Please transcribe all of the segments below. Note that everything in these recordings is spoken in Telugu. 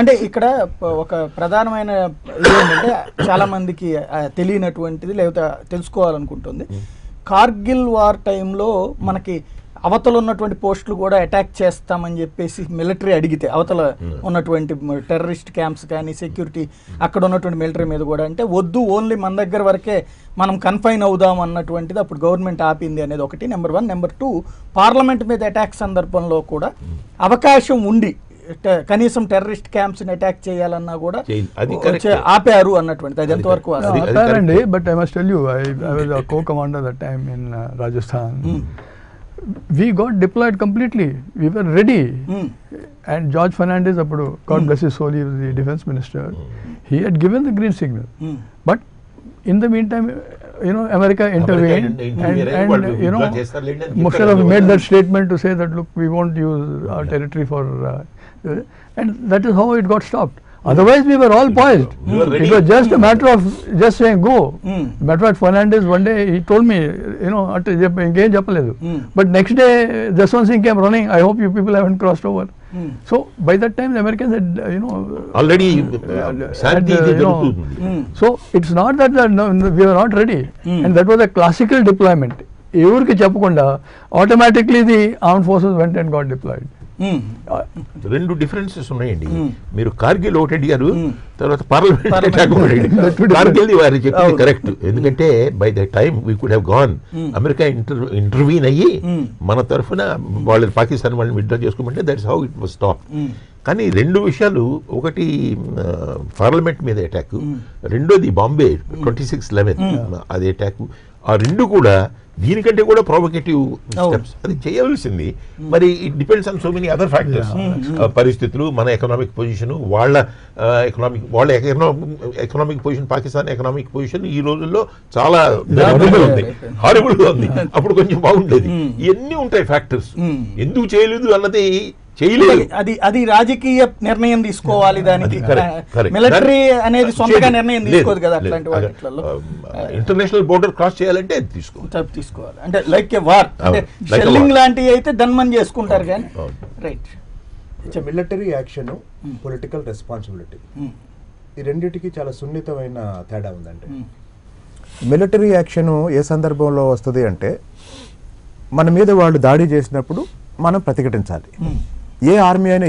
అంటే ఇక్కడ ఒక ప్రధానమైన ఏంటంటే చాలా మందికి తెలియనటువంటిది లేకపోతే తెలుసుకోవాలనుకుంటుంది, కార్గిల్ వార్ టైంలో మనకి అవతల ఉన్నటువంటి పోస్టులు కూడా అటాక్ చేస్తామని చెప్పేసి మిలిటరీ అడిగితే అవతల ఉన్నటువంటి టెర్రరిస్ట్ క్యాంప్స్ కానీ సెక్యూరిటీ అక్కడ ఉన్నటువంటి మిలిటరీ మీద కూడా అంటే వద్దు, ఓన్లీ మన దగ్గర వరకే మనం కన్ఫైన్ అవుదాం అన్నటువంటిది అప్పుడు గవర్నమెంట్ ఆపింది అనేది ఒకటి. నెంబర్ 1. నెంబర్ 2, పార్లమెంట్ మీద అటాక్ సందర్భంలో కూడా అవకాశం ఉండి కనీసం టెర్రరిస్ట్ క్యాంప్స్ ని అటాక్ చేయాలన్నా కూడా ఆపారు అన్నటువంటిది. అది ఎంతవరకు ఆపారండి? But I must tell you, I was a co-commander that time in Rajasthan. We got deployed completely. We were ready. And George Fernandez, God bless his soul, he was the defense minister. He had given the green signal. But in the meantime, America intervened and Musharraf made that statement to say that, look, we won't use our territory for... and that is how it got stopped. Otherwise, we were all poised. It was just a matter of just saying go. Matter of Fernandez, one day he told me, but next day, Jaswant Singh came running. I hope you people haven't crossed over. So by that time, the Americans had, already so it's not that we were not ready, and that was a classical deployment. Everki cheppakunda, automatically the armed forces went and got deployed. రెండు డిఫరెన్సెస్ ఉన్నాయండి. మీరు కార్గిల్ ఒకటి అడిగారు, తర్వాత పార్లమెంట్ అటాక్ ఒకటి అడిగారు. కార్గిల్ వారు చెప్పింది కరెక్ట్, ఎందుకంటే by the time we could have gone, America intervene అయ్యి మన తరఫున వాళ్ళు పాకిస్తాన్ వాళ్ళని విత్డ్రా చేసుకోమంటే that's how it was stop. కానీ రెండు విషయాలు, ఒకటి పార్లమెంట్ మీద అటాక్, రెండోది బాంబే 26/11 అది అటాక్. ఆ రెండు కూడా దీనికంటే కూడా ప్రొవోకేటివ్ స్టెప్స్. అది చేయవలసింది. మరి it depends on so many other factors. పరిస్థితులు, మన ఎకనామిక్ పొజిషన్, వాళ్ళ economic position, Pakistan economic position ఈ రోజుల్లో చాలా హారిబుల్గా ఉంది. అప్పుడు కొంచెం బాగుండేది. ఇవన్నీ ఉంటాయి ఫ్యాక్టర్స్. ఎందుకు చేయలేదు అన్నది చేయలేదు. అది రాజకీయ నిర్ణయం తీసుకోవాలి. దానికి మిలిటరీ అనేది సొంతగా నిర్ణయం తీసుకోదు కదా. అట్లాంటి వాటిలో ఇంటర్నేషనల్ బోర్డర్ క్రాస్ చేయాలంటే తీసుకోవాలి. అంటే లైక్ ఏ వార్, అంటే షెల్లింగ్ లాంటివి అయితే ధన్మన్ చేసుకుంటారు కానీ. Right. Military action, political responsibility, ఈ రెండింటికి చాలా సున్నితమైన తేడా ఉందండి. మిలిటరీ యాక్షన్ ఏ సందర్భంలో వస్తుంది అంటే, మన మీద వాళ్ళు దాడి చేసినప్పుడు మనం ప్రతిఘటించాలి. ఏ ఆర్మీ అయినా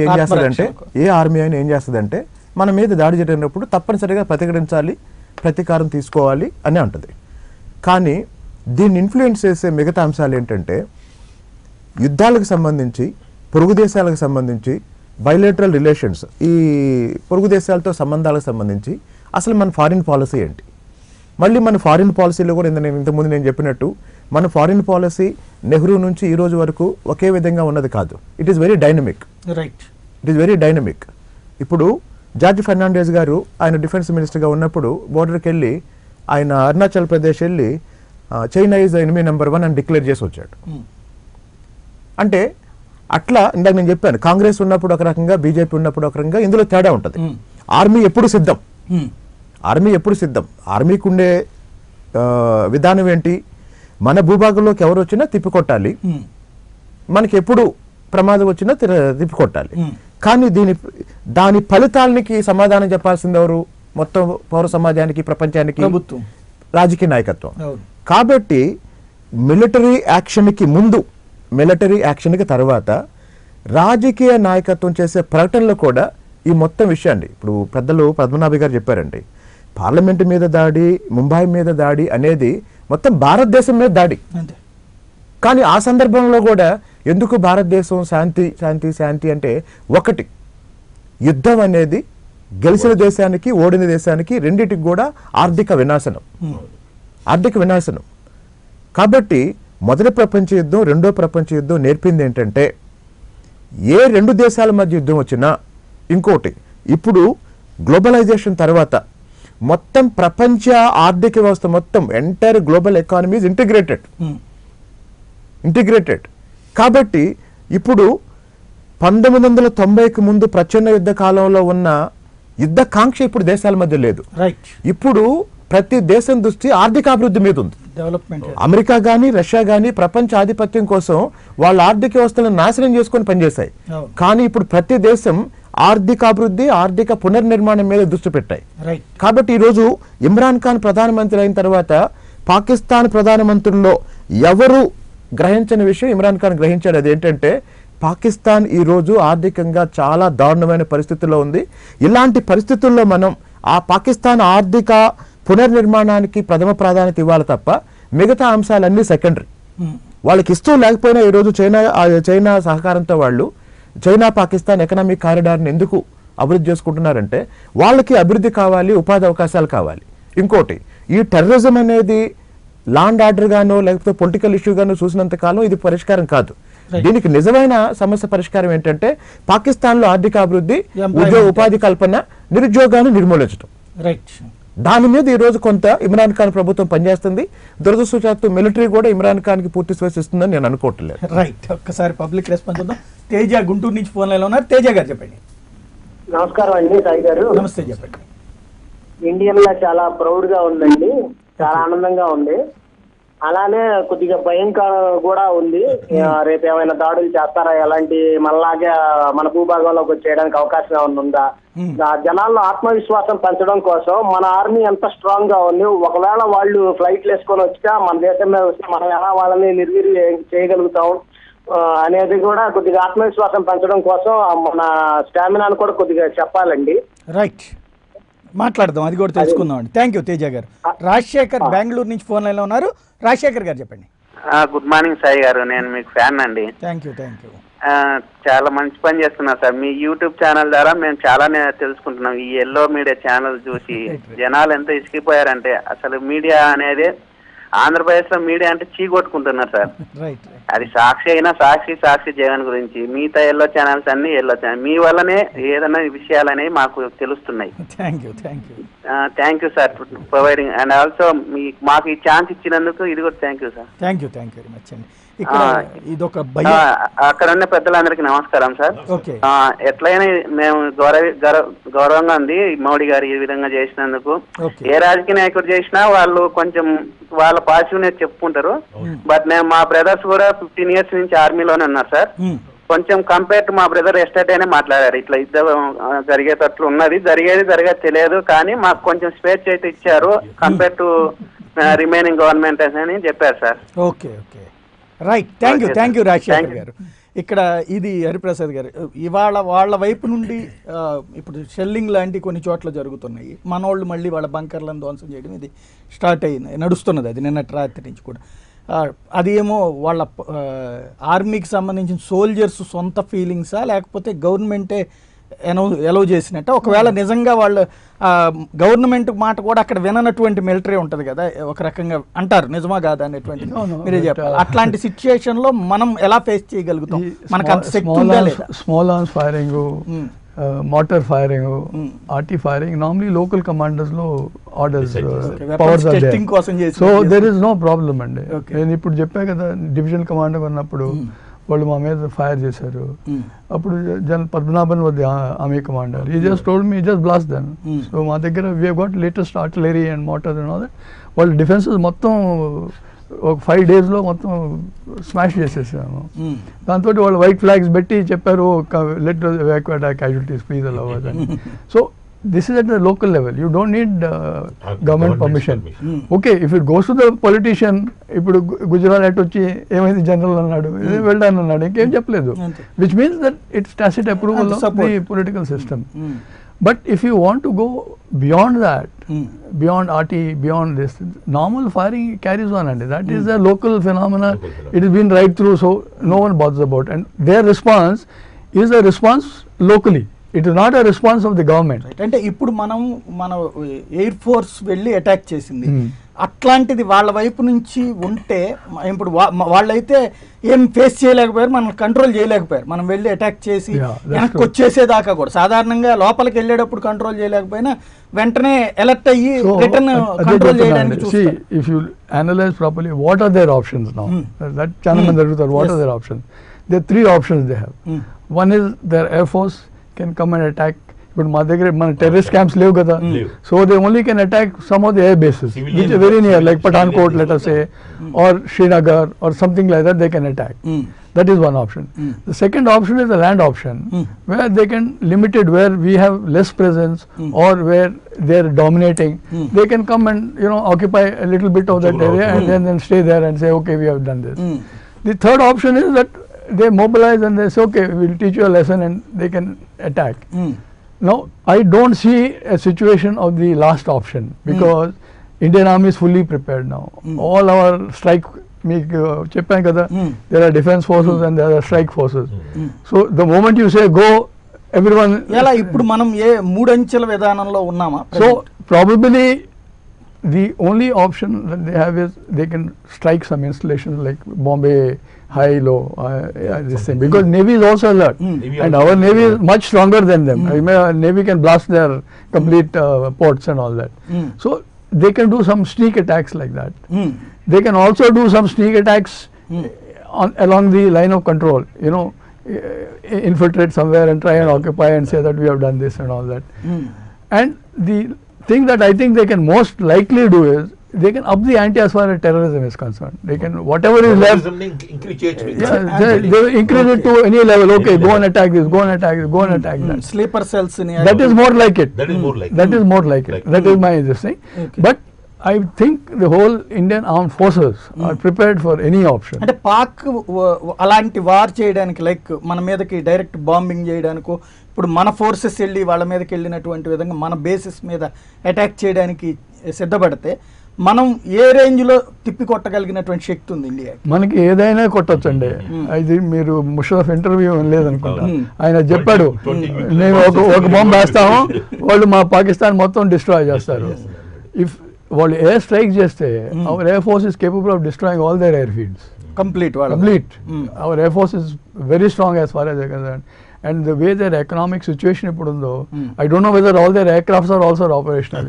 ఏం చేస్తుందంటే మన మీద దాడి జరిగినప్పుడు తప్పనిసరిగా ప్రతిఘటించాలి, ప్రతీకారం తీసుకోవాలి అని అంటుంది. కానీ దీన్ని ఇన్ఫ్లుయెన్స్ చేసే మిగతా అంశాలు ఏంటంటే, యుద్ధాలకు సంబంధించి, పొరుగు దేశాలకు సంబంధించి, బైలేటరల్ రిలేషన్స్, ఈ పొరుగు దేశాలతో సంబంధాలకు సంబంధించి అసలు మన ఫారిన్ పాలసీ ఏంటి. మళ్ళీ మన ఫారిన్ పాలసీలో కూడా ఇంతకుముందు నేను చెప్పినట్టు మన ఫారిన్ పాలసీ నెహ్రూ నుంచి ఈ రోజు వరకు ఒకే విధంగా ఉన్నది కాదు. It is very dynamic. Right. It is very dynamic. ఇప్పుడు జార్జ్ ఫెర్నాండెస్ గారు ఆయన డిఫెన్స్ మినిస్టర్గా ఉన్నప్పుడు బోర్డర్కి వెళ్ళి ఆయన అరుణాచల్ ప్రదేశ్ వెళ్ళి చైనా ఈజ్ ఎనిమీ నెంబర్ 1 అని డిక్లేర్ చేసి వచ్చాడు. అంటే అట్లా ఇందాక నేను చెప్పాను, కాంగ్రెస్ ఉన్నప్పుడు ఒక రకంగా, బీజేపీ ఉన్నప్పుడు ఒక రకంగా. ఇందులో తేడా ఉంటుంది. ఆర్మీ ఎప్పుడు సిద్ధం, ఆర్మీకి ఉండే విధానం ఏంటి, మన భూభాగంలోకి ఎవరు వచ్చినా తిప్పికొట్టాలి, మనకి ఎప్పుడు ప్రమాదం వచ్చినా తిప్పికొట్టాలి. కానీ దాని ఫలితాలకి సమాధానం చెప్పాల్సింది ఎవరు? మొత్తం పౌర సమాజానికి, ప్రపంచానికి ప్రభుత్వం, రాజకీయ నాయకత్వం. కాబట్టి మిలిటరీ యాక్షన్కి ముందు, మిలిటరీ యాక్షన్కి తర్వాత రాజకీయ నాయకత్వం చేసే ప్రకటనలు కూడా ఈ మొత్తం విషయాన్ని, ఇప్పుడు పెద్దలు పద్మనాభి గారు చెప్పారండి, పార్లమెంటు మీద దాడి, ముంబై మీద దాడి అనేది మొత్తం భారతదేశం మీద దాడి. కానీ ఆ సందర్భంలో కూడా ఎందుకు భారతదేశం శాంతి శాంతి శాంతి అంటే, ఒకటి యుద్ధం అనేది గెలిచిన దేశానికి, ఓడిన దేశానికి రెండింటికి కూడా ఆర్థిక వినాశనం. కాబట్టి మొదటి ప్రపంచ యుద్ధం, రెండో ప్రపంచ యుద్ధం నేర్పింది ఏంటంటే, ఏ రెండు దేశాల మధ్య యుద్ధం వచ్చినా, ఇంకోటి ఇప్పుడు గ్లోబలైజేషన్ తర్వాత మొత్తం ప్రపంచ ఆర్థిక వ్యవస్థ మొత్తం entire global economy is integrated. కాబట్టి ఇప్పుడు 1990కి ముందు ప్రచ్ఛన్న యుద్ధ కాలంలో ఉన్న యుద్ధ కాంక్ష ఇప్పుడు దేశాల మధ్య లేదు. ఇప్పుడు ప్రతి దేశం దృష్టి ఆర్థిక అభివృద్ధి మీద ఉంది. అమెరికా కానీ, రష్యా కానీ ప్రపంచ ఆధిపత్యం కోసం వాళ్ళ ఆర్థిక వ్యవస్థలను నాశనం చేసుకొని పనిచేశాయి. కానీ ఇప్పుడు ప్రతి దేశం ఆర్థికాభివృద్ధి, ఆర్థిక పునర్నిర్మాణం మీద దృష్టి పెట్టాయి. రైట్. కాబట్టి ఈరోజు ఇమ్రాన్ ఖాన్ ప్రధానమంత్రి అయిన తర్వాత పాకిస్తాన్ ప్రధానమంత్రుల్లో ఎవరు గ్రహించని విషయం ఇమ్రాన్ ఖాన్ గ్రహించాడు. అదేంటంటే పాకిస్తాన్ ఈరోజు ఆర్థికంగా చాలా దారుణమైన పరిస్థితుల్లో ఉంది. ఇలాంటి పరిస్థితుల్లో మనం ఆ పాకిస్తాన్ ఆర్థిక పునర్నిర్మాణానికి ప్రథమ ప్రాధాన్యత ఇవ్వాలి తప్ప మిగతా అంశాలన్నీ సెకండరీ. వాళ్ళకి ఇష్టం లేకపోయినా ఈరోజు చైనా సహకారంతో వాళ్ళు చైనా పాకిస్తాన్ ఎకనామిక్ కారిడార్ని ఎందుకు అభివృద్ధి చేసుకుంటున్నారంటే వాళ్ళకి అభివృద్ధి కావాలి, ఉపాధి అవకాశాలు కావాలి. ఇంకోటి, ఈ టెర్రరిజం అనేది లాండ్ ఆర్డర్ గానో లేకపోతే పొలిటికల్ ఇష్యూ గానో చూసినంత కాలం ఇది పరిష్కారం కాదు. దీనికి నిజమైన సమస్య పరిష్కారం ఏంటంటే పాకిస్తాన్లో ఆర్థిక అభివృద్ధి, ఉద్యోగ ఉపాధి కల్పన, నిరుద్యోగాన్ని నిర్మూలించడం. రైట్. దాని మీద ఈ రోజు కొంత ఇమ్రాన్ ఖాన్ ప్రభుత్వం పనిచేస్తుంది. దురదృష్టవశాత్తు మిలిటరీ కూడా ఇమ్రాన్ ఖాన్ కి పూర్తి స్వేచ్ఛ ఇస్తుందని నేను అనుకోవట్లేదు. రైట్. ఒక్కసారి పబ్లిక్ రెస్పాన్స్ చూద్దాం. తేజ గుంటూరు నుంచి ఫోన్ లైన్లో ఉన్నారు. తేజ గారు చెప్పండి. నమస్కారం అండి సాయి గారు. నమస్తే, చెప్పండి. ఇండియన్ గా చాలా ప్రౌడ్ గా ఉందండి, చాలా ఆనందంగా ఉంది. అలానే కొద్దిగా భయంకర కూడా ఉంది. రేపు ఏమైనా దాడులు చేస్తారా, ఎలాంటి మనలాగే మన భూభాగంలోకి వచ్చేయడానికి అవకాశం ఏమైనా ఉందా? జనాల్లో ఆత్మవిశ్వాసం పెంచడం కోసం మన ఆర్మీ ఎంత స్ట్రాంగ్ గా ఉంది, ఒకవేళ వాళ్ళు ఫ్లైట్లు వేసుకొని వచ్చా మన దేశం మీద వస్తే మనం ఎలా వాళ్ళని నిర్వీర్యం చేయగలుగుతాం అనేది కూడా కొద్దిగా ఆత్మవిశ్వాసం పెంచడం కోసం మన స్టామినాను కూడా కొద్దిగా చెప్పాలండి. రైట్, మాట్లాడదాం, అది కూడా తెలుసుకుందాం అండి. థ్యాంక్ యూ తేజ గారు. రాజశేఖర్ బెంగళూరు నుంచి ఫోన్ లైన్లో ఉన్నారు. రాజశేఖర్ గారు చెప్పండి. గుడ్ మార్నింగ్ సాయి గారు, నేను మీకు ఫ్యాన్ అండి. Thank you, thank you. చాలా మంచి పని చేస్తున్నారు సార్. మీ యూట్యూబ్ ఛానల్ ద్వారా మేము చాలా తెలుసుకుంటున్నాం. ఈ ఎల్లో మీడియా ఛానల్ చూసి జనాలు ఎంత ఇసిగిపోయారంటే అసలు మీడియా అనేది ఆంధ్రప్రదేశ్ లో మీడియా అంటే చీకొట్టుకుంటున్నారు సార్. అది సాక్షి అయినా సాక్షి జగన్ గురించి, మిగతా ఎల్లో ఛానల్స్ అన్ని ఎల్లో ఛానల్ మీ వల్లనే ఏదైనా విషయాలు అనేవి మాకు తెలుస్తున్నాయి. Thank you sir providing and also మాకు ఈ ఛాన్స్ ఇచ్చినందుకు ఇది కూడా thank you sir. Thank you very much అండి. అక్కడ ఉన్న పెద్దలందరికీ నమస్కారం సార్. ఎట్లయినా మేము గౌరవంగా ఉంది మోడీ గారు ఈ విధంగా చేసినందుకు. ఏ రాజకీయ నాయకుడు చేసినా వాళ్ళు కొంచెం వాళ్ళ పాజిటివ్నెస్ చెప్పుకుంటారు. బట్ నేను మా బ్రదర్స్ కూడా 15 years నుంచి ఆర్మీలోనే ఉన్నారు సార్. కొంచెం కంపేర్ టు మా బ్రదర్ ఎస్టేట్ అనే మాట్లాడారు. ఇట్లా ఇద్దరు జరిగేటట్లు ఉన్నది, జరిగేది తెలియదు కానీ మాకు కొంచెం స్వేచ్ఛ అయితే ఇచ్చారు కంపేర్ టు రిమైనింగ్ గవర్నమెంట్ అని చెప్పారు sir. Okay okay, right. Thank you Rajasekhar గారు. ఇక్కడ ఇది హరిప్రసాద్ గారు, ఇవాళ వాళ్ళ వైపు నుండి ఇప్పుడు షెల్లింగ్ లాంటి కొన్ని చోట్ల జరుగుతున్నాయి. మనోళ్ళు మళ్ళీ వాళ్ళ బంకర్లను ధ్వంసం చేయడం ఇది స్టార్ట్ అయింది, నడుస్తున్నది అది నిన్నటి రాత్రి నుంచి కూడా. అది ఏమో వాళ్ళ ఆర్మీకి సంబంధించిన సోల్జర్స్ సొంత ఫీలింగ్సా లేకపోతే గవర్నమెంటే ఎలౌ చేసినట్ట? ఒకవేళ నిజంగా వాళ్ళు గవర్నమెంట్ మాట కూడా అక్కడ విననటువంటి మిలిటరీ ఉంటుంది కదా, ఒక రకంగా అంటారు, నిజమా కాదా అనేటువంటి మీరే చెప్పాలి. అట్లాంటి సిచ్యుయేషన్ లో మనం ఎలా ఫేస్ చేయగలుగుతాం? మనకు అంత శక్తి ఉందా లేదా? Small arms firing, mortar firing, RT firing, normally local commanders lo orders, powers are there. So there is no problem andi. నేను ఇప్పుడు చెప్పా కదా డివిజనల్ కమాండర్ ఉన్నప్పుడు వాళ్ళు మా మీద ఫైర్ చేశారు. అప్పుడు general Padmanabhan was the army commander. He just told me just blast them. So మా దగ్గర we have got latest artillery and mortars and all that. వాళ్ళ డిఫెన్సెస్ మొత్తం ఒక 5 days లో మొత్తం స్మాష్ చేసేసాము. దాంతో వాళ్ళు వైట్ ఫ్లాగ్స్ పెట్టి చెప్పారు let evacuate casualties please allow us. So this is at the local level. You don't need government permission. Okay, if it goes to the politician, ఇప్పుడు గుజరాత్ వచ్చి ఏమైంది జనరల్ అన్నాడు, వెళ్ళాను అన్నాడు, ఇంకేం చెప్పలేదు, which means that it's tacit approval of the political system. But if you want to go beyond that, beyond RT, beyond this, normal firing carries on, and that is a local phenomena. It has been right through, so no one bothers about. And their response is a response locally. It is not a response of the government. అంటే ఇప్పుడు మన ఎయిర్ ఫోర్స్ వెళ్ళి అటాక్ చేసింది, అట్లాంటిది వాళ్ళ వైపు నుంచి ఉంటే ఇప్పుడు వాళ్ళైతే ఏం ఫేస్ చేయలేకపోయారు, మనం కంట్రోల్ చేయలేకపోయారు. మనం వెళ్ళి అటాక్ చేసి వెనక్కి వచ్చేసేదాకా కూడా సాధారణంగా లోపలికి వెళ్ళేటప్పుడు కంట్రోల్ చేయలేకపోయినా వెంటనే అలర్ట్ అయ్యి రిటర్న్ కంట్రోల్ చేయడానికి చూస్తారు. If you analyze properly, what are their options now? That చాలా మంది అడుగుతారు, what are their options? There are 3 options they have. One is their air force can come and attack. But మా దగ్గర మన టెర్రరిస్ట్ క్యాంప్స్ లేవు కదా, so they only can attack some of the air bases which are very near, like Pathankot let us say, or Srinagar or something like that, they can attack. That is one option. The second option is the land option, where they can limit it where we have less presence or where they are dominating. They can come and occupy a little bit of that area and then stay there and say, okay, we have done this. The third option is that they mobilize and they say, okay, we will teach you a lesson, and they can attack. Now, I don't see a situation of the last option, because Indian Army is fully prepared now. All our strike, చెప్పాను కదా, there are defense forces and there are strike forces. So the moment you say go, everyone. ఎలా ఇప్పుడు మనం ఏ మూడంచెల విధానంలో ఉన్నామా? So probably the only option that they have is they can strike some installations like Bombay high low, this thing, because Navy is also alert, and our Navy is much stronger than them. Navy can blast their complete ports and all that. So they can do some sneak attacks like that. They can also do some sneak attacks along the line of control, infiltrate somewhere and try and occupy and say that we have done this and all that. And the thing that I think they can most likely do is they can up the ante as far as terrorism is concerned. They can, whatever is left, they increase it to any level. Okay, go and attack this, go and attack this, go and attack that. Sleeper cells. That is more like it. That is more like it. That is my this thing. But I think the whole Indian armed forces are prepared for any option. అంటే పాక్ అలాంటి వార్ చేయడానికి, లైక్ మన మీదకి డైరెక్ట్ బాంబింగ్ చేయడానికో, ఇప్పుడు మన ఫోర్సెస్ వెళ్ళి వాళ్ళ మీదకి వెళ్ళినటువంటి విధంగా మన బేసిస్ మీద అటాక్ చేయడానికి సిద్ధపడితే మనం ఏ రేంజ్ లో తిప్పి కొట్టగలిగినటువంటి శక్తి ఉంది ఇండియా? మనకి ఏదైనా కొట్టొచ్చండి. అది మీరు ముషరఫ్ ఇంటర్వ్యూ లేదనుకుంటా, ఆయన చెప్పాడు, నేను ఒక బాంబ్ వేస్తాము, వాళ్ళు మా పాకిస్తాన్ మొత్తం డిస్ట్రాయ్ చేస్తారు. ఇఫ్ వాళ్ళు ఎయిర్ స్ట్రైక్ చేస్తే our air force is capable of destroying all their airfields complete. Our air force is very strong as far as I concerned. And the way their economic situation ఇప్పుడు ఉందో, I don't know whether all their aircrafts are also operational.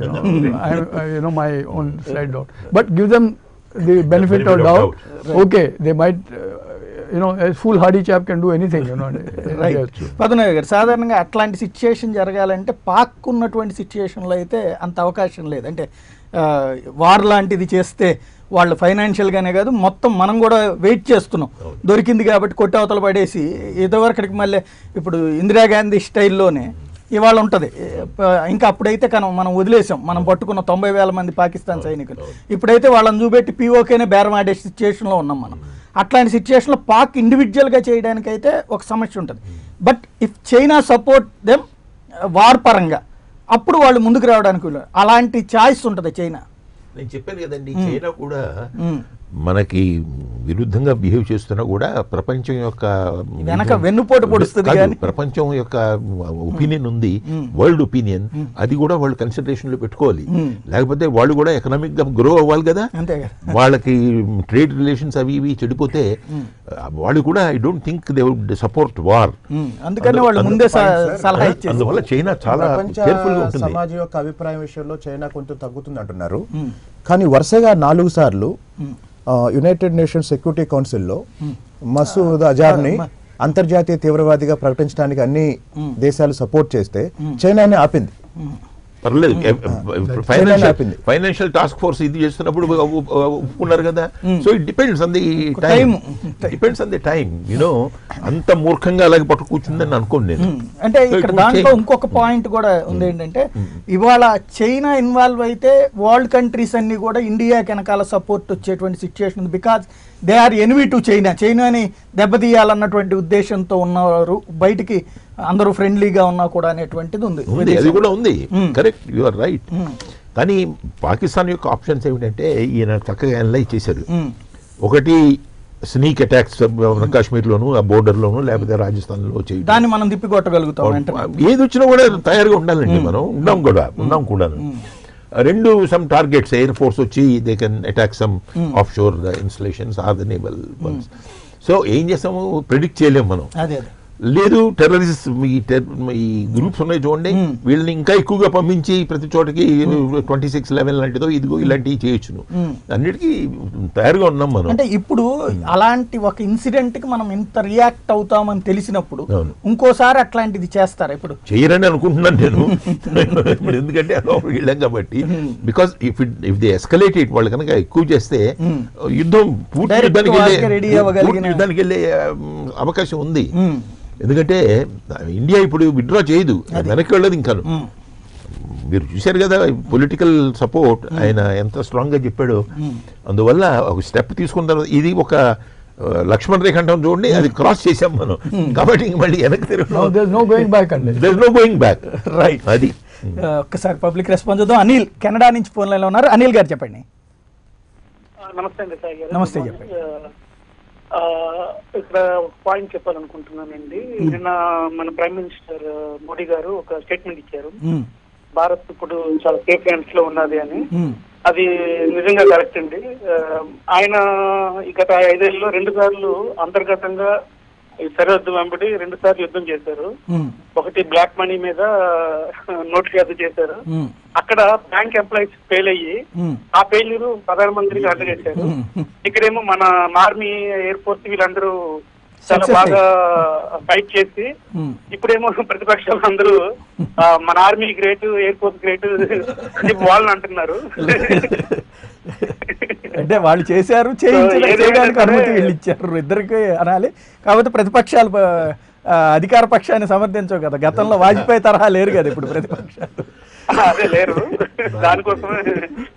My own side doubt. But give them the benefit of doubt. Okay, they might, a foolhardy chap can do anything. Right. Padmanabha గారు, సాధారణంగా అట్లాంటి సిచ్యుయేషన్ జరగాలంటే పాక్ ఉన్నటువంటి సిచ్యుయేషన్లో అయితే అంత అవకాశం లేదు. అంటే వార్ లాంటిది చేస్తే వాళ్ళు ఫైనాన్షియల్గానే కాదు, మొత్తం మనం కూడా వెయిట్ చేస్తున్నాం, దొరికింది కాబట్టి కొట్టి అవతల పడేసి ఇదివరకటికి మళ్ళీ ఇప్పుడు ఇందిరాగాంధీ స్టైల్లోనే ఇవాళ ఉంటుంది. ఇంకా అప్పుడైతే మనం వదిలేసాం, మనం పట్టుకున్న 90,000 మంది పాకిస్తాన్ సైనికులు. ఇప్పుడైతే వాళ్ళని చూపెట్టి పీఓకేనే బేరం ఆడే సిచ్యుయేషన్లో ఉన్నాం మనం. అట్లాంటి సిచ్యుయేషన్లో పాక్ ఇండివిజువల్గా చేయడానికైతే ఒక సమస్య ఉంటుంది. But if China support them war పరంగా, అప్పుడు వాళ్ళు ముందుకు రావడానికి అలాంటి ఛాయిస్ ఉంటుంది చైనా. నేను చెప్పాను కదండి, చైనా కూడా మనకి విరుద్ధంగా బిహేవ్ చేస్తున్నా కూడా ప్రపంచం యొక్క వెన్నుపోటు పొడుస్తుంది, ప్రపంచం యొక్క ఒపీనియన్ ఉంది, వరల్డ్ ఒపీనియన్, అది కూడా వాళ్ళు కన్సిడరేషన్ లో పెట్టుకోవాలి. లేకపోతే వాళ్ళు కూడా ఎకనామిక్ గా గ్రో అవ్వాలి కదా. వాళ్ళకి ట్రేడ్ రిలేషన్స్ అవి ఇవి చెడిపోతే వాళ్ళు కూడా I don't think they would support war. అందుకని వాళ్ళు ముందే సలహా ఇచ్చారు. అందువల్ల చైనా చాలా కేర్ఫుల్ గా ఉంటుంది. సమాజం యొక్క అభిప్రాయం విషయంలో చైనా కొంచెం తగ్గుతుంది అంటున్నారు, కానీ వరుసగా 4 సార్లు యునైటెడ్ నేషన్స్ సెక్యూరిటీ కౌన్సిల్లో మసూద్ అజార్ని అంతర్జాతీయ తీవ్రవాదిగా ప్రకటించడానికి అన్ని దేశాలు సపోర్ట్ చేస్తే చైనానే ఆపింది. పర్లేదు, ఫైనాన్షియల్ టాస్క్ ఫోర్స్ ఇది చేస్తున్నప్పుడు ఒప్పుకున్నారు కదా. So it depends on the time. అంత మూర్ఖంగా అలాగే పట్టు కూర్చుందని అనుకోండి నేను. అంటే ఇక్కడ దాంట్లో ఇంకొక పాయింట్ కూడా ఉంది ఏంటంటే, ఇవాళ చైనా ఇన్వాల్వ్ అయితే వరల్డ్ కంట్రీస్ అన్ని కూడా ఇండియాకి వెనకాల సపోర్ట్ వచ్చేటువంటి సిచ్యుయేషన్ ఉంది. Because they are enemy to China. చైనాని దెబ్బతీయాలన్నటువంటి ఉద్దేశంతో ఉన్నవారు, బయటికి అందరూ ఫ్రెండ్లీగా ఉన్నా కూడా అనేటువంటిది ఉంది. అది కూడా ఉంది, కరెక్ట్, యు ఆర్ రైట్. కానీ పాకిస్తాన్ యొక్క ఆప్షన్స్ ఏమిటంటే ఈయన చక్కగా అనలైజ్ చేశారు. ఒకటి స్నీక్ అటాక్స్ కాశ్మీర్లోను, ఆ బోర్డర్లోను, లేకపోతే రాజస్థాన్లో చేయడం, దాన్ని మనం తిప్పికొట్టగలుగుతాం. ఏది వచ్చినా కూడా తయారుగా ఉండాలండి, మనం ఉన్నాం కూడా. 2 సమ్ టార్గెట్స్, ఎయిర్ ఫోర్స్ వచ్చి they can attack some of shore installations or the naval ones. So ఏం చేస్తాము, ప్రిడిక్ట్ చేయలేము మనం. లేదు టెర్రరిస్ట్ ఈ గ్రూప్స్ ఉన్నాయి చూడండి, వీళ్ళని ఇంకా ఎక్కువగా పంపించి ప్రతి చోటకి 26/11 లాంటిదో ఇదిగో ఇలాంటివి చేయొచ్చును. అన్నిటికీ తయారుగా ఉన్నాం మనం. అంటే ఇప్పుడు అలాంటి ఒక ఇన్సిడెంట్ కి మనం ఇంత రియాక్ట్ అవుతామని తెలిసినప్పుడు ఇంకోసారి అట్లాంటిది చేస్తారా? ఇప్పుడు చేయరని అనుకుంటున్నాను నేను ఇప్పుడు, ఎందుకంటే వెళ్ళాం కాబట్టి. Because if they escalate it, వాళ్ళు కనుక ఎక్కువ చేస్తే యుద్ధం పూర్తి యుద్ధానికి వెళ్ళే అవకాశం ఉంది. ఎందుకంటే ఇండియా ఇప్పుడు విత్డ్రా చేయదు, వెనక్కి వెళ్ళదు ఇంకాను. మీరు చూశారు కదా పొలిటికల్ సపోర్ట్ ఆయన ఎంత స్ట్రాంగ్ గా చెప్పాడు. అందువల్ల ఒక స్టెప్ తీసుకున్న తర్వాత ఇది ఒక లక్ష్మణ్ రేఖ అంటాం చూడండి, అది క్రాస్ చేసాం మనం. కాబట్టి ఇంక మళ్ళీ వెనక్కి తిరగడం బ్యాక్. రైట్, అది ఒక్కసారి పబ్లిక్ రెస్పాన్స్ చూద్దాం. అనిల్ కెనడా నుంచి ఫోన్ లైన్లో ఉన్నారు. అనిల్ గారు చెప్పండి. నమస్తే అండి సాయి గారు. నమస్తే, చెప్పండి. ఇక్కడ పాయింట్ చెప్పాలనుకుంటున్నానండి. నిన్న మన ప్రైమ్ మినిస్టర్ మోడీ గారు ఒక స్టేట్మెంట్ ఇచ్చారు, భారత్ ఇప్పుడు చాలా సేఫ్ హ్యాండ్స్ లో ఉన్నది అని. అది నిజంగా కరెక్ట్ అండి. ఆయన గత 5 ఏళ్ళలో 2 సార్లు అంతర్గతంగా ఈ సరిహద్దు వెంబడి 2 సార్లు యుద్ధం చేశారు. ఒకటి బ్లాక్ మనీ మీద నోట్లు రద్దు చేశారు. అక్కడ బ్యాంక్ ఎంప్లాయీస్ ఫెయిల్ అయ్యి ఆ ఫెయిల్యూర్ ప్రధానమంత్రికి అందజేశారు. ఇక్కడేమో మన ఆర్మీ, ఎయిర్ ఫోర్స్ వీళ్ళందరూ చాలా బాగా ఫైట్ చేసి ఇప్పుడేమో ప్రతిపక్షాలు అందరూ మన army great, air force great అని వాళ్ళని అంటున్నారు. అంటే వాళ్ళు చేశారు, చేయడానికి అనుమతి వీళ్ళు ఇచ్చారు, ఇద్దరికి అనాలి. కాకపోతే ప్రతిపక్షాలు అధికార పక్షాన్ని సమర్థించవు కదా. గతంలో వాజ్పేయి తరహా లేరు కదా ఇప్పుడు ప్రతిపక్షాలు. అదే లేరు. దానికోసమే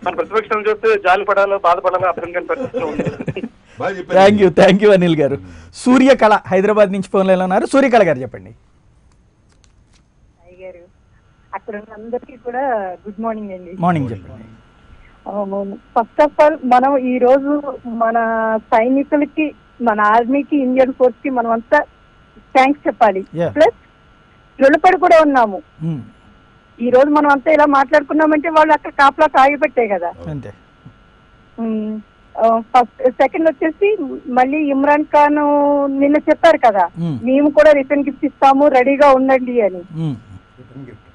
మన ప్రతిపక్షం చూస్తే జాలి పడాలో బాధపడాలో అర్థం కాని పరిస్థితిలో ఉంది. థ్యాంక్ యూ అనిల్ గారు. సూర్యకళ హైదరాబాద్ నుంచి ఫోన్ లైన్లో ఉన్నారు. సూర్యకళ గారు చెప్పండి. అక్కడ అందరికీ కూడా గుడ్ మార్నింగ్ అండి. మార్నింగ్ చెప్పండి. ఫస్ట్ ఆఫ్ ఆల్ మనం ఈ రోజు మన సైనికులకి, మన ఆర్మీకి, ఇండియన్ ఫోర్స్ కి మనం అంతా థ్యాంక్స్ చెప్పాలి. ప్లస్ రుణపడి కూడా ఉన్నాము. ఈ రోజు మనం అంతా ఇలా మాట్లాడుకున్నామంటే వాళ్ళు అక్కడ కాపలా కాగిపెట్టే కదా. ఫస్ట్ సెకండ్ వచ్చేసి మళ్ళీ ఇమ్రాన్ ఖాన్ నిన్న చెప్పారు కదా, మేము కూడా రిటర్న్ గిఫ్ట్ ఇస్తాము, రెడీగా ఉండండి అని.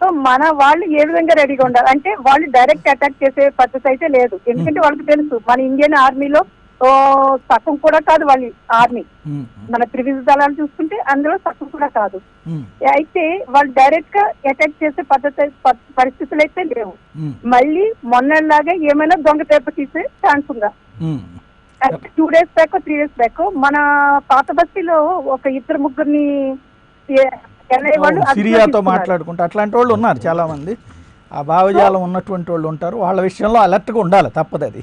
సో మన వాళ్ళు ఏ విధంగా రెడీగా ఉండాలి అంటే, వాళ్ళు డైరెక్ట్ అటాక్ చేసే పద్ధతి అయితే లేదు. ఎందుకంటే వాళ్ళకి తెలుసు మన ఇండియన్ ఆర్మీలో సగం కూడా కాదు వాళ్ళ ఆర్మీ. మన త్రివిధ దళాలు చూసుకుంటే అందులో సగం కూడా కాదు. అయితే వాళ్ళు డైరెక్ట్ గా అటాక్ చేసే పరిస్థితులు అయితే లేవు. మళ్ళీ మొన్నలాగే ఏమైనా దొంగ పేపర్ తీసే ఛాన్స్ ఉందా? 2 days బ్యాక్ 3 days బ్యాక్ మన పాత బస్తీలో ఒక 2-3 సిరియాతో మాట్లాడుకుంటే అట్లాంటి వాళ్ళు ఉన్నారు చాలా మంది. ఆ భావజాలం ఉన్నటువంటి వాళ్ళు ఉంటారు. వాళ్ళ విషయంలో అలర్ట్ గా ఉండాలి, తప్పదు అది.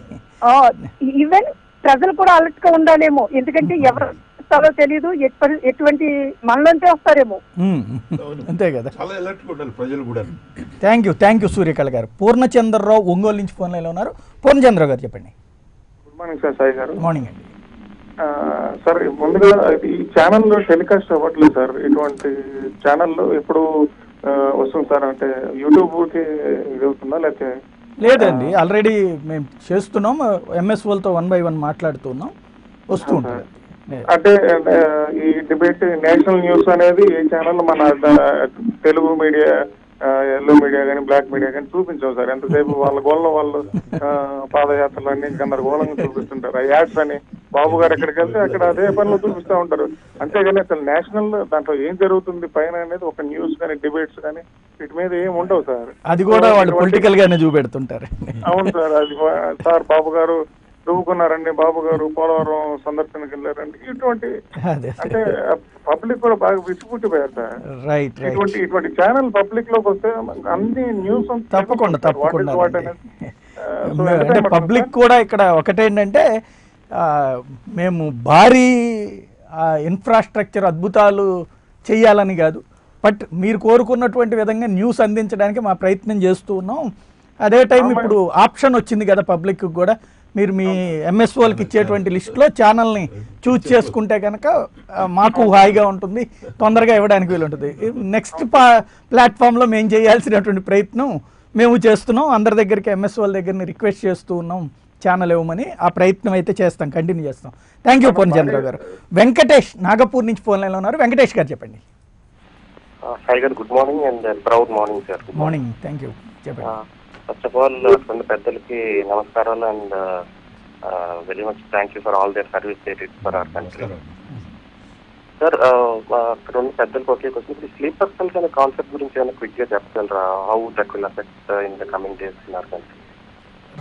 ఈవెన్ ప్రజలు కూడా అలర్ట్ గా ఉండాలేమో, ఎందుకంటే ఎవరు వస్తారో తెలియదు, ఎటువంటి మనలోంటే వస్తారేమో. అంతే కదా. థ్యాంక్ యూ సూర్యకళ గారు. పూర్ణచంద్రరావు ఒంగోలు నుంచి ఫోన్ లైన్లో ఉన్నారు. పూర్ణచంద్రరావు గారు చెప్పండి. Good morning sir. సాయి గారు. మార్నింగ్ అండి. సార్ ముందుగా ఈ ఛానల్లో టెలికాస్ట్ అవ్వట్లేదు సార్. ఇటువంటి ఛానల్లో ఎప్పుడు వస్తుంది సార్? అంటే యూట్యూబ్కి ఇది అవుతుందా లేకపోతే? లేదండి, ఆల్రెడీ మేము చేస్తున్నాం. ఎంఎస్ఓలతో 1 by 1 మాట్లాడుతున్నాం, వస్తూ ఉంటుంది. అంటే ఈ డిబేట్ నేషనల్ న్యూస్ అనేది ఈ ఛానల్ మన తెలుగు మీడియా, ఎల్లో మీడియా కానీ బ్లాక్ మీడియా కానీ చూపించాం సార్. ఎంతసేపు వాళ్ళ గోళ్ళ వాళ్ళు పాదయాత్రలు అన్ని గందరగోళంగా చూపిస్తుంటారు. ఆ యాడ్స్ అని బాబు గారు ఎక్కడికి వెళ్తే అక్కడ అదే పనిలో చూపిస్తూ ఉంటారు. అంతేగాని అసలు నేషనల్ దాంట్లో ఏం జరుగుతుంది పైన అనేది ఒక న్యూస్ కానీ డిబేట్స్ కానీ వీటి మీద ఏం ఉండవు సార్. అది కూడా వాళ్ళు పొలిటికల్ గానే చూపెడుతుంటారు. అవును సార్. అది సార్ బాబు గారు దువ్వుకున్నారండి, బాబు గారు పోలవరం సందర్శనకి వెళ్ళారండి, ఇటువంటి అంటే పబ్లిక్ కూడా బాగా విసిపుట్టిపోయారు సార్. ఇటువంటి ఛానల్ పబ్లిక్ లోకి వస్తే అన్ని న్యూస్ తప్పకుండా అంటే పబ్లిక్ కూడా ఇక్కడ ఒకటేంటంటే, మేము భారీ ఇన్ఫ్రాస్ట్రక్చర్ అద్భుతాలు చేయాలని కాదు, బట్ మీరు కోరుకున్నటువంటి విధంగా న్యూస్ అందించడానికి మా ప్రయత్నం చేస్తూ ఉన్నాం. అదే టైం ఇప్పుడు ఆప్షన్ వచ్చింది కదా పబ్లిక్ కూడా, మీరు మీ ఎంఎస్ఓలకి ఇచ్చేటువంటి లిస్టులో ఛానల్ని చూజ్ చేసుకుంటే కనుక మాకు హాయిగా ఉంటుంది, తొందరగా ఇవ్వడానికి వీలు ఉంటుంది. నెక్స్ట్ ప్లాట్ఫామ్లో మేము చేయాల్సినటువంటి ప్రయత్నం మేము చేస్తున్నాం. అందరి దగ్గరికి ఎంఎస్ఓల దగ్గరని రిక్వెస్ట్ చేస్తూ ఉన్నాం ఛానల్ ఇవ్వమని ఆ ప్రయత్నం అయితే చేస్తాం, కంటిన్యూ చేస్తాం. థ్యాంక్ యూ పూర్ణచంద్రరావు గారు. వెంకటేష్ నాగపూర్ నుంచి ఫోన్ లైన్లో ఉన్నారు. వెంకటేష్ గారు చెప్పండి. సాయి గారు good morning and proud morning sir. Morning, thank you, చెప్పండి. ఫస్ట్ ఆఫ్ ఆల్ రెండు పెద్దలకి నమస్కారాలు and very much thank you for all there service they did for our country. Sir అక్కడ ఉన్న పెద్దలకు ఒకే క్వశ్చన్, స్లీపర్ సెల్స్ అనే కాన్సెప్ట్ గురించి ఏమైనా క్విక్ గా చెప్పగలరా? How that will affect in the coming days in our country?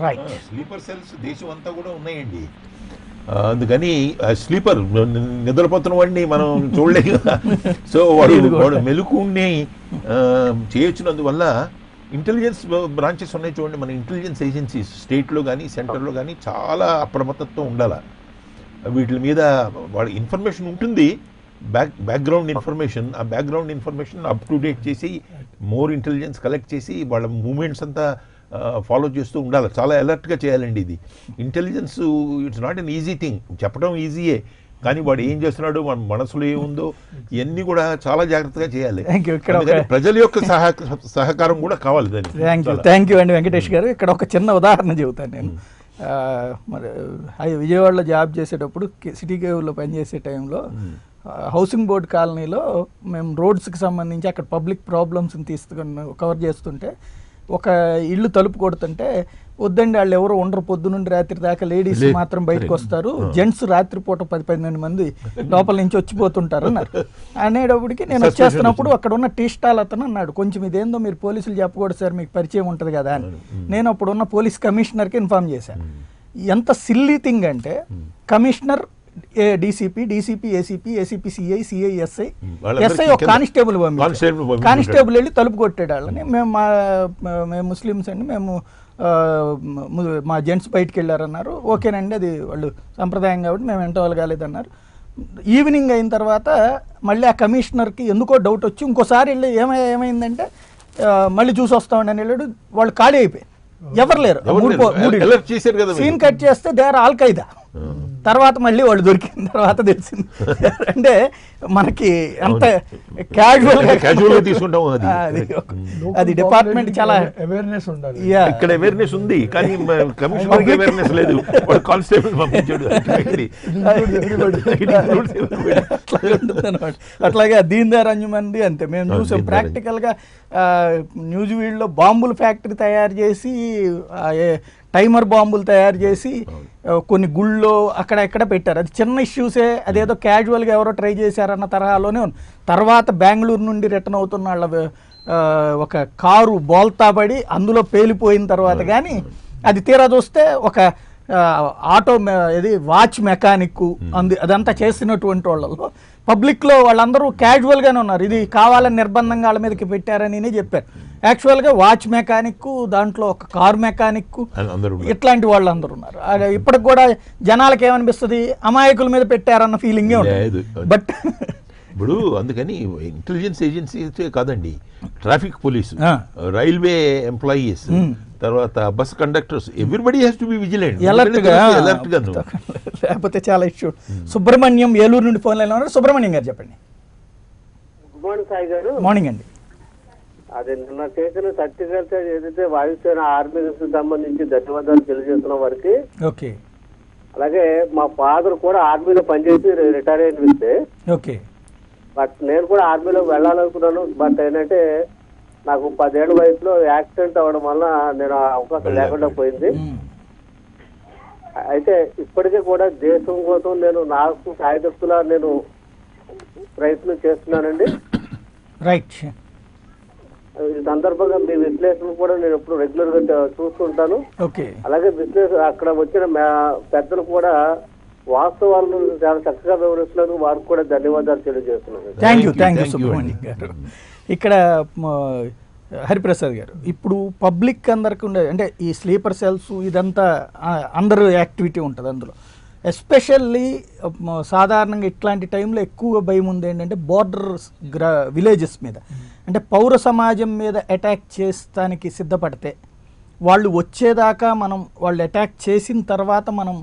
Right, sleeper cells దేశం అంతా కూడా ఉన్నాయండి. అందుకని స్లీపర్ నిద్రపోతున్న వాడిని మనం చూడలేము కదా. సో వాడు మెలుకుని చేయొచ్చినందువల్ల ఇంటెలిజెన్స్ బ్రాంచెస్ ఉన్నాయి చూడండి, మన ఇంటెలిజెన్స్ ఏజెన్సీస్ స్టేట్లో కానీ సెంటర్లో కానీ చాలా అప్రమత్తతో ఉండాలి. వీటి మీద వాడి ఇన్ఫర్మేషన్ ఉంటుంది, బ్యాక్గ్రౌండ్ ఇన్ఫర్మేషన్. ఆ background information up to date చేసి మోర్ ఇంటెలిజెన్స్ కలెక్ట్ చేసి వాళ్ళ మూమెంట్స్ అంతా ఫాలో చేస్తూ ఉండాలి. చాలా అలర్ట్గా చేయాలండి ఇది. Intelligence it's not an easy thing, చెప్పడం ఈజీయే, కానీ వాడు ఏం చేస్తున్నాడు, మన మనసులో ఏముందో ఇవన్నీ కూడా చాలా జాగ్రత్తగా చేయాలి. ప్రజల యొక్క సహకారం కూడా కావాలి దానికి. థ్యాంక్ యూ అండి వెంకటేష్ గారు. ఇక్కడ ఒక చిన్న ఉదాహరణ చెబుతాను నేను. మరి విజయవాడలో జాబ్ చేసేటప్పుడు సిటీ కేవ్లో పనిచేసే టైంలో హౌసింగ్ బోర్డ్ కాలనీలో మేము రోడ్స్కి సంబంధించి అక్కడ పబ్లిక్ ప్రాబ్లమ్స్ని తీసుకుని కవర్ చేస్తుంటే ఒక ఇల్లు తలుపు కొడుతుంటే, వద్దండి వాళ్ళు ఎవరు ఉండరు, పొద్దు నుండి రాత్రి దాకా లేడీస్ మాత్రం బయటకు వస్తారు, జెంట్స్ రాత్రిపూట 10-12 మంది లోపల నుంచి వచ్చిపోతుంటారు అన్నారు. అనేటప్పటికి నేను వచ్చేస్తున్నప్పుడు అక్కడ ఉన్న టీ స్టాల్ అతను అన్నాడు, కొంచెం ఇదేందో మీరు పోలీసులు చెప్పకూడదు సార్, మీకు పరిచయం ఉంటుంది కదా అని. నేను అప్పుడు ఉన్న పోలీస్ కమిషనర్కి ఇన్ఫార్మ్ చేశాను. ఎంత సిల్లీ థింగ్ అంటే, commissioner DCP, ACP, CI, SI ఒక కానిస్టేబుల్ కానిస్టేబుల్ వెళ్ళి తలుపు కొట్టాడు వాళ్ళని. మేము ముస్లిమ్స్ అండి, మేము మా జెంట్స్ బయటికి వెళ్ళారన్నారు. ఓకేనండి, అది వాళ్ళు సంప్రదాయం కాబట్టి మేము వెంట వాళ్ళు కాలేదన్నారు. ఈవినింగ్ అయిన తర్వాత మళ్ళీ ఆ కమిషనర్కి ఎందుకో డౌట్ వచ్చి ఇంకోసారి వెళ్ళి ఏమైందంటే మళ్ళీ చూసి వస్తామని అని వెళ్ళాడు. వాళ్ళు ఖాళీ అయిపోయారు, ఎవరు లేరు. సీన్ కట్ చేస్తే దే ఆర్ ఆల్ ఖైదా. తర్వాత మళ్ళీ వాళ్ళు దొరికిన తర్వాత తెలిసింది. అంటే మనకి అంత క్యాజువల్ తీసుకుంటాం. అది డిపార్ట్మెంట్ చాలా అవేర్నెస్ ఉండాలి. ఇక్కడ అవేర్నెస్ ఉంది కానీ కమిషనర్ అవేర్నెస్ లేదు. కానిస్టేబుల్ పంపించాడు. అట్లాగే దీన్ దయాళ్ అంజుమంది అంతే. మేము చూసాం ప్రాక్టికల్ గా న్యూజివీడ్లో బాంబుల ఫ్యాక్టరీ తయారు చేసి, టైమర్ బాంబులు తయారు చేసి కొన్ని గుళ్ళో అక్కడ ఎక్కడ పెట్టారు. అది చిన్న ఇష్యూసే, అదేదో క్యాజువల్గా ఎవరో ట్రై చేశారన్న తరహాలోనే ఉంది. తర్వాత బెంగళూరు నుండి రిటర్న్ అవుతున్న వాళ్ళ ఒక కారు బోల్తాపడి అందులో పేలిపోయిన తర్వాత కానీ అది తీరా చూస్తే ఒక ఆటో ఇది వాచ్ మెకానిక్ అదంతా చేసినటువంటి వాళ్ళలో పబ్లిక్లో వాళ్ళందరూ క్యాజువల్గానే ఉన్నారు. ఇది కావాలని నిర్బంధంగా వాళ్ళ మీదకి పెట్టారని చెప్పారు. యాక్చువల్గా వాచ్ మెకానిక్, దాంట్లో ఒక కార్ మెకానిక్, ఇట్లాంటి వాళ్ళు అందరూ ఉన్నారు. ఇప్పటికి కూడా జనాలకి ఏమనిపిస్తుంది, అమాయకుల మీద పెట్టారన్న ఫీలింగే ఉంటుంది. బట్ ఇప్పుడు అందుకని ఇంటెలిజెన్స్ ఏజెన్సీ కాదండి, ట్రాఫిక్ పోలీసు, రైల్వే ఎంప్లాయీస్, తర్వాత bus conductors, everybody has to be vigilant, alert గా. లేకపోతే చాలా ఇష్యూ. సుబ్రహ్మణ్యం ఏలూరు నుండి ఫోన్ లైన్ ఉన్నారు. సుబ్రహ్మణ్యం గారు చెప్పండి. గుడ్ మార్నింగ్ సాయి గారు. మార్నింగ్ అండి. అదే నిన్న చేసిన సర్టిఫికేట్ ఏదైతే వాయుసేన ఆర్మీకి సంబంధించి ధన్యవాదాలు తెలియజేస్తున్న వారికి. ఓకే. అలాగే మా ఫాదర్ కూడా ఆర్మీలో పనిచేసి రిటైర్ అయిన వ్యక్తే. ఓకే. బట్ నేను కూడా ఆర్మీలో వెళ్ళాలనుకున్నాను. బట్ ఏంటంటే నాకు 10 ఏళ్ల వయసులో యాక్సిడెంట్ అవ్వడం వల్ల నేను అవకాశం లేకుండా పోయింది. అయితే ఇప్పటికే కూడా దేశం కోసం నేను నాకు సాయశక్తులా నేను ప్రయత్నం చేస్తున్నానండి. రైట్. ఈ సందర్భంగా మీ విశ్లేషణ కూడా నేను ఎప్పుడు రెగ్యులర్ గా చూస్తుంటాను. అలాగే విశ్లేషణ అక్కడ వచ్చిన పెద్దలు కూడా వాస్తవాలను చాలా చక్కగా వివరిస్తున్నందుకు వారికి కూడా ధన్యవాదాలు తెలియజేస్తున్నాను. థ్యాంక్ యూ సుబ్రహ్మణ్యం గారు. ఇక్కడ హరిప్రసాద్ గారు, ఇప్పుడు పబ్లిక్ అందరికి ఉండే అంటే ఈ స్లీపర్ సెల్స్ ఇదంతా అందరూ యాక్టివిటీ ఉంటుంది అందులో. ఎస్పెషల్లీ సాధారణంగా ఇట్లాంటి టైంలో ఎక్కువగా భయం ఉంది ఏంటంటే బోర్డర్ విలేజెస్ మీద, అంటే పౌర సమాజం మీద అటాక్ చేస్తానికి సిద్ధపడితే వాళ్ళు వచ్చేదాకా మనం వాళ్ళు అటాక్ చేసిన తర్వాత మనం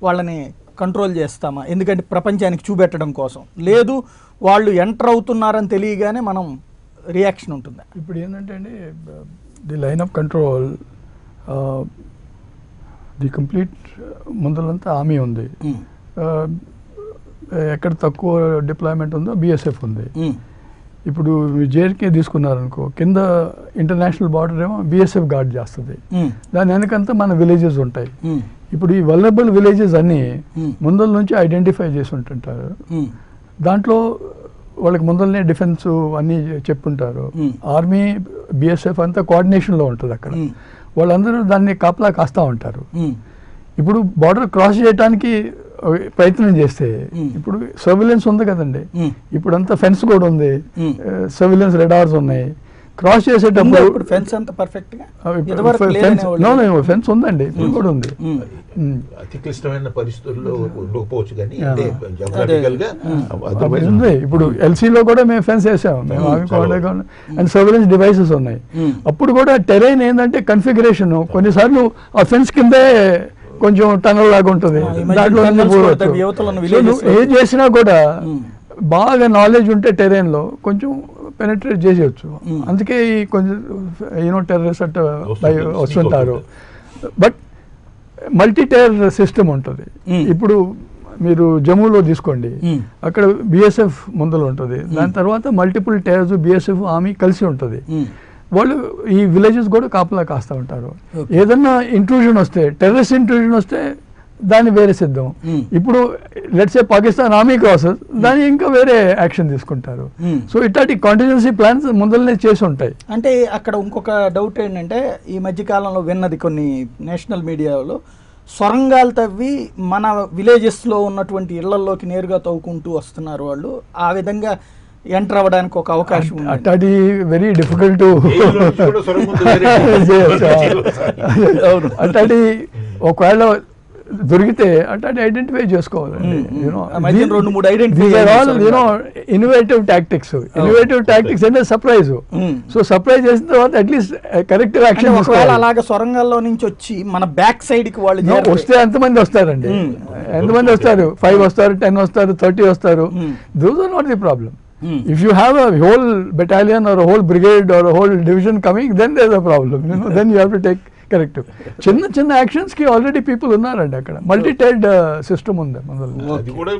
వాళ్ళని కంట్రోల్ చేస్తామా, ఎందుకంటే ప్రపంచానికి చూపెట్టడం కోసం, లేదు వాళ్ళు ఎంటర్ అవుతున్నారని తెలియగానే మనం రియాక్షన్ ఉంటుందా? ఇప్పుడు ఏంటంటే అండి, the line of control the complete ముందరంతా ఆర్మీ ఉంది. ఎక్కడ తక్కువ డిప్లాయ్మెంట్ ఉందో బిఎస్ఎఫ్ ఉంది. ఇప్పుడు జేఎల్కే తీసుకున్నారనుకో, కింద ఇంటర్నేషనల్ బార్డర్ ఏమో బిఎస్ఎఫ్ గార్డ్ చేస్తుంది, దాని వెనకంతా మన విలేజెస్ ఉంటాయి. ఇప్పుడు ఈ వల్నరబుల్ విలేజెస్ అన్నీ ముందల నుంచి ఐడెంటిఫై చేసి ఉంటుంటారు. దాంట్లో వాళ్ళకి ముందరనే డిఫెన్స్ అన్నీ చెప్పుంటారు. ఆర్మీ బిఎస్ఎఫ్ అంతా కోఆర్డినేషన్లో ఉంటుంది అక్కడ. వాళ్ళందరూ దాన్ని కాపలా కాస్తూ ఉంటారు. ఇప్పుడు బార్డర్ క్రాస్ చేయడానికి ప్రయత్నం చేస్తే ఇప్పుడు సర్విలెన్స్ ఉంది కదండి, ఇప్పుడు అంతా ఫెన్స్ కూడా ఉంది, సర్విలెన్స్ రెడార్స్ ఉన్నాయి. క్రాస్ చేసేటప్పుడు ఫెన్స్ అంత పర్ఫెక్ట్ ఫెన్స్ ఉందండి, ఇప్పుడు కూడా ఉంది. అతి క్లిష్టమైన పరిస్థితుల్లో ఉండకపోవచ్చు కానీ geographical గా ఉంది. ఇప్పుడు ఎల్సీలో కూడా మేము ఫెన్స్ వేసాము, మేము అండ్ సర్విలెన్స్ డివైసెస్ ఉన్నాయి. అప్పుడు కూడా టెరైన్ ఏంటంటే కన్ఫిగరేషన్ కొన్నిసార్లు ఆ ఫెన్స్ కిందే కొంచెం టనల్ లాగా ఉంటుంది, దాంట్లో ఏం చేసినా కూడా బాగా నాలెడ్జ్ ఉంటే టెరైన్ లో కొంచెం పెనట్రేట్ చేసేయచ్చు. అందుకే ఈ కొంచెం టెర్రరిస్ట్ అట్ట వస్తుంటారు. బట్ మల్టీ టైర్ సిస్టమ్ ఉంటుంది. ఇప్పుడు మీరు జమ్మూలో తీసుకోండి, అక్కడ బిఎస్ఎఫ్ ముందర ఉంటుంది, దాని తర్వాత మల్టిపుల్ టైర్స్ బిఎస్ఎఫ్ ఆర్మీ కలిసి ఉంటుంది. వాళ్ళు ఈ విలేజెస్ కూడా కాపలా కాస్తూ ఉంటారు. ఏదన్నా ఇంట్రూజన్ వస్తే, టెర్రరిస్ట్ ఇంట్రూజన్ వస్తే దాన్ని వేరే సిద్ధం. ఇప్పుడు let's say Pakistan army crosses, దాన్ని ఇంకా వేరే యాక్షన్ తీసుకుంటారు. సో ఇట్లాంటి కాంటిజెన్సీ ప్లాన్స్ ముందరనే చేసి ఉంటాయి. అంటే అక్కడ ఇంకొక డౌట్ ఏంటంటే, ఈ మధ్యకాలంలో విన్నది కొన్ని నేషనల్ మీడియాలో, సొరంగాలు తవ్వి మన విలేజెస్లో ఉన్నటువంటి ఇళ్లలోకి నేరుగా తవ్వుకుంటూ వస్తున్నారు వాళ్ళు, ఆ విధంగా ఎంటర్ అవ్వడానికి ఒక అవకాశం ఉంది. అట్లాంటి వెరీ డిఫికల్ట్ అట్లాంటి ఒకవేళ దొరికితే అట్లాంటి ఐడెంటిఫై చేసుకోవాలండి. ఇన్నోవేటివ్ టాక్టిక్స్ అంటే సర్ప్రైజ్. సో సర్ప్రైజ్ చేసిన తర్వాత అట్లీస్ట్ కరెక్టివ్ యాక్షన్. అలాగే సొరంగాల్లో నుంచి వచ్చి మన బ్యాక్ సైడ్ కి వాళ్ళు వస్తే ఎంతమంది వస్తారండి, ఎంతమంది వస్తారు? 5 వస్తారు, 10 వస్తారు, 30 వస్తారు. Those are not the problem. If you have a whole battalion or a whole brigade or a whole division coming, then there's a problem. Then you have to take corrective. చిన్న యాక్షన్స్ కి ఆల్రెడీ పీపుల్ ఉన్నారండి అక్కడ. మల్టీ టైర్డ్ సిస్టమ్ ఉంది. అది కూడా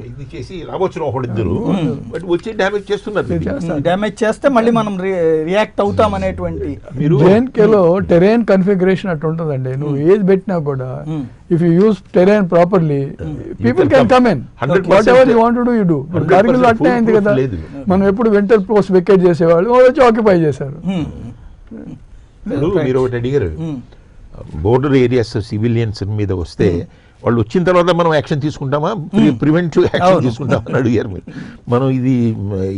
ఇది చేసి రావచ్చు ఒకళ్ళిద్దరు, బట్ వచ్చి డ్యామేజ్ చేస్తున్నారు. డ్యామేజ్ చేస్తే మళ్ళీ మనం రియాక్ట్ అవుతాం అనేటువంటి. జేఎన్కేలో టెరైన్ కన్ఫిగరేషన్ అట్టు ఉంటుందండి. నువ్వు ఏది పెట్టినా కూడా if you use terrain properly, people can come in. Whatever you want to do, you do. Kargil అట్టే అయింది కదా, మనం ఎప్పుడు వింటర్ పోస్ట్ వెకేట్ చేసేవాళ్ళు, వచ్చి ఆక్యుపై చేశారు. మీరు ఒకటి అడిగారు, బోర్డర్ ఏరియాస్ సివిలియన్స్ మీద వస్తే వాళ్ళు వచ్చిన తర్వాత మనం యాక్షన్ తీసుకుంటామా, ప్రివెంటివ్ యాక్షన్ తీసుకుంటామా అని అడిగారు మీరు. మనం ఇది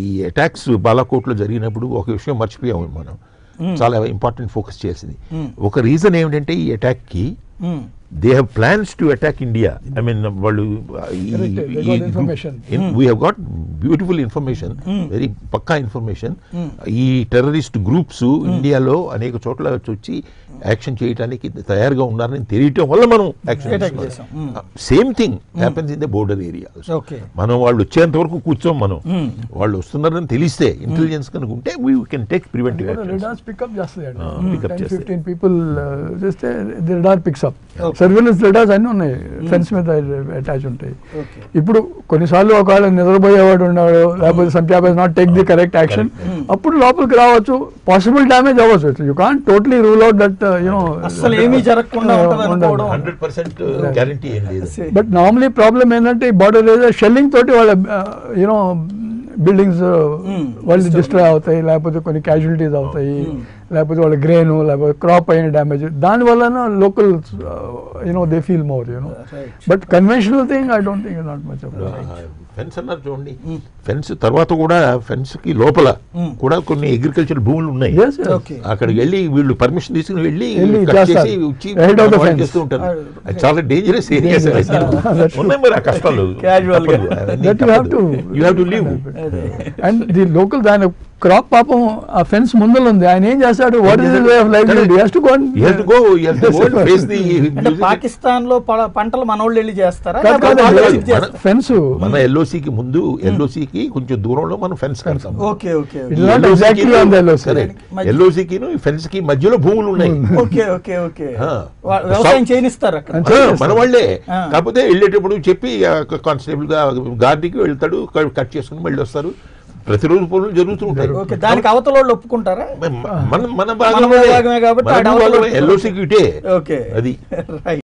ఈ అటాక్స్ బాలాకోట్లో జరిగినప్పుడు ఒక విషయం మర్చిపోయాము మనం, చాలా ఇంపార్టెంట్ ఫోకస్ చేసింది. ఒక రీజన్ ఏమిటంటే ఈ అటాక్కి they have plans to attack India. I mean, we have got beautiful information, very pakka information. ఈ టెర్రరిస్ట్ గ్రూప్స్ ఇండియాలో అనేక చోట్ల వచ్చి యాక్షన్ చేయడానికి తయారుగా ఉన్నారని తెలియటం వల్ల మనం యాక్షన్ చేసాం. Same thing happens in the border area. మనం వాళ్ళు వచ్చేంత వరకు కూర్చోం, మనం వాళ్ళు వస్తున్నారని తెలిస్తే ఇంటెలిజెన్స్ కనుక ఉంటే we can take preventive action. Pick up చేస్తాయి 15 పీపుల్ చేస్తే radar picks up. Surveillance radars అన్నీ ఉన్నాయి, ఫెన్స్ మీద అటాచ్ ఉంటాయి. ఇప్పుడు కొన్నిసార్లు ఒకవేళ నిద్రపోయేవాడు ఉన్నాడు, లేకపోతే some people not take the correct action, అప్పుడు లోపలికి రావచ్చు, పాసిబుల్ డ్యామేజ్ అవ్వచ్చు. You can't totally rule out that అసలు ఏమీ జరగకుండా ఉండదు. 100% గ్యారంటీ ఏం లేదు. బట్ నార్మలీ ప్రాబ్లం ఏంటంటే బార్డర్ ఏరియా షెల్లింగ్ తోటి వాళ్ళ బిల్డింగ్స్ వాళ్ళు డిస్ట్రాయ్ అవుతాయి, లేకపోతే కొన్ని క్యాజువాలిటీస్ అవుతాయి, లేకపోతే వాళ్ళ గ్రెయిన్ లేకపోతే క్రాప్ అయిన డ్యామేజ్, దాని వలన local they feel more but conventional thing I don't think not much. Fence అన్నారు చూడండి, ఫెన్స్ తర్వాత కూడా ఫెన్స్ కి లోపల కూడా కొన్ని అగ్రికల్చర్ భూములు ఉన్నాయి. అక్కడికి వెళ్ళి వీళ్ళు పర్మిషన్ తీసుకుని వెళ్ళి చేస్తూ ఉంటారు. అది చాలా డేంజరస్ ఏరియాస్ ఉన్నాయి. మరి ఆ కష్టాలు you have to leave. And the local దాని క్రాప్ పాపం ఆ ఫెన్స్ ముందర ఉంది, ఆయన ఏం చేస్తాడు, what is his way of livelihood? Pakistan లో పంటలు మనోళ్ళు వెళ్ళి చేస్తారా? ఫెన్స్ మన ఎల్లో ఎల్ఓసికి ముందు ఎల్ఓసికి కొంచెం దూరంలో మనం ఫెన్స్ కడతాం. ఓకే ఓకే ఎల్ఓసికి ఫెన్స్ కి మధ్యలో భూములు ఉన్నాయి. ఓకే ఓకే ఓకే వ్యవసాయం చేయనిస్తారు అక్కడ మన వాళ్ళే. కాకపోతే వెళ్ళేటప్పుడు చెప్పి కానిస్టేబుల్ గా గార్డీకి వెళ్తాడు, కట్ చేసుకుని మళ్ళీ వస్తారు. ప్రతిరోజు పనులు జరుగుతూ ఉంటాయి. దానికి అవతల వాళ్ళు ఒప్పుకుంటారా? మన భాగమే కాబట్టి ఎల్ఓసికి ఇటే ఓకే అది.